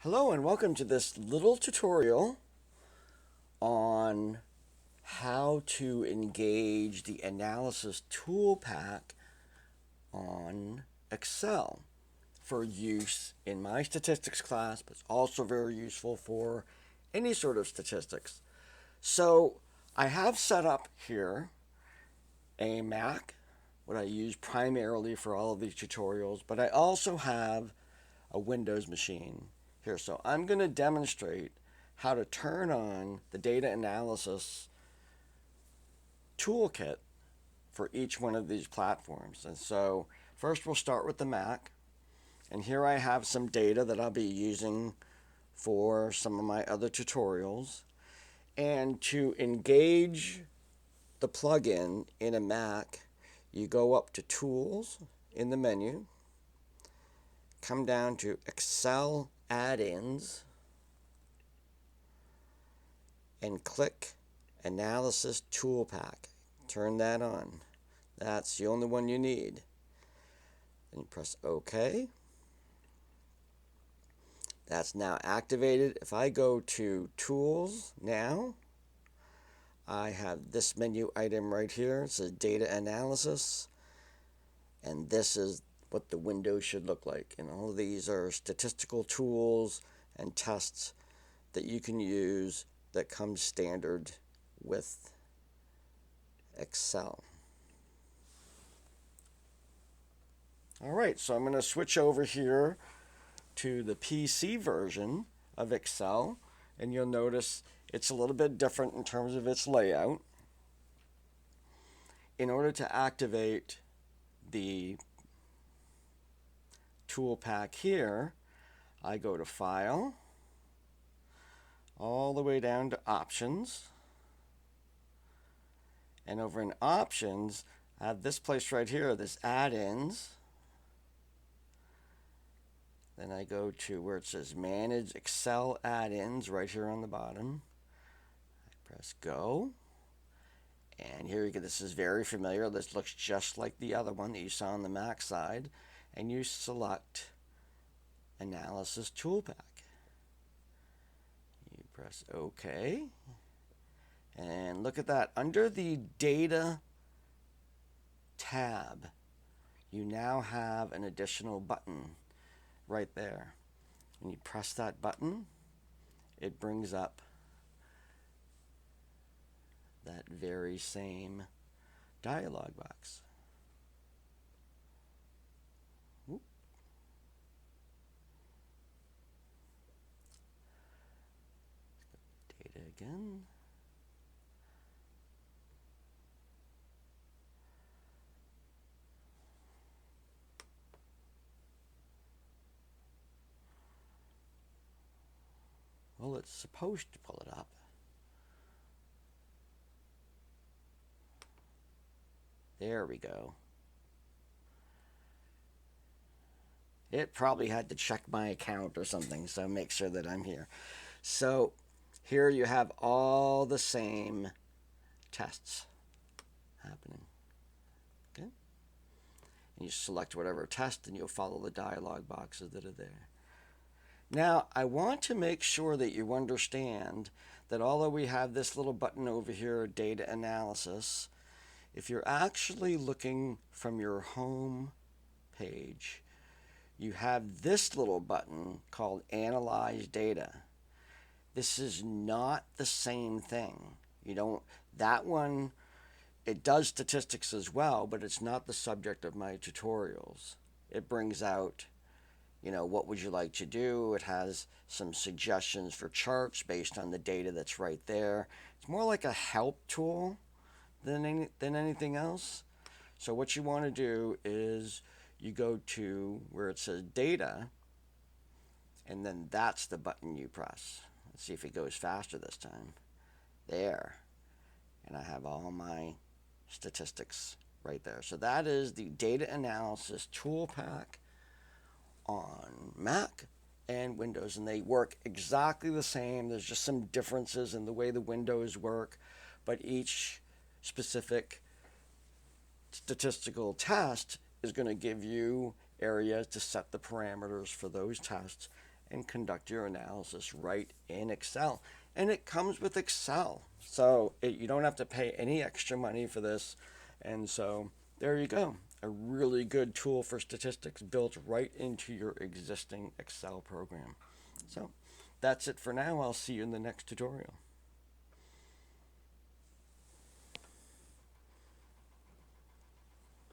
Hello and welcome to this little tutorial on how to engage the analysis ToolPak on Excel for use in my statistics class, but it's also very useful for any sort of statistics. So I have set up here a Mac, what I use primarily for all of these tutorials, but I also have a Windows machine here. So I'm going to demonstrate how to turn on the data analysis toolkit for each one of these platforms. And so first we'll start with the Mac. And here I have some data that I'll be using for some of my other tutorials. And to engage the plugin in a Mac, you go up to Tools in the menu, come down to Excel Add-ins, and click Analysis ToolPak. Turn that on. That's the only one you need. Then you press OK. That's now activated. If I go to Tools now, I have this menu item right here. It says Data Analysis. And this is what the window should look like. And all of these are statistical tools and tests that you can use that come standard with Excel. All right, so I'm going to switch over here to the PC version of Excel, and you'll notice it's a little bit different in terms of its layout. In order to activate the ToolPak here, I go to File, all the way down to Options, and over in Options, I have this place right here, this Add-ins. Then I go to where it says Manage Excel Add-ins right here on the bottom. I press Go. And here you go. This is very familiar. This looks just like the other one that you saw on the Mac side. And you select Analysis ToolPak. You press OK. And look at that. Under the Data tab, you now have an additional button right there. When you press that button, it brings up that very same dialog box. Oop. Data again. Well, it's supposed to pull it up. There we go. It probably had to check my account or something, so make sure that I'm here. So here you have all the same tests happening. Okay? And you select whatever test and you'll follow the dialog boxes that are there. Now, I want to make sure that you understand that although we have this little button over here, Data Analysis, if you're actually looking from your home page, you have this little button called Analyze Data. This is not the same thing. That one, it does statistics as well, but it's not the subject of my tutorials. It brings out, what would you like to do? It has some suggestions for charts based on the data that's right there. It's more like a help tool than anything else. So what you want to do is you go to where it says Data, and then that's the button you press. Let's see if it goes faster this time. There. And I have all my statistics right there. So that is the Data Analysis ToolPak on Mac and Windows, and they work exactly the same. There's just some differences in the way the windows work, but each specific statistical test is going to give you areas to set the parameters for those tests, and conduct your analysis right in Excel. And it comes with Excel. So you don't have to pay any extra money for this. And so there you go. A really good tool for statistics built right into your existing Excel program. So that's it for now. I'll see you in the next tutorial.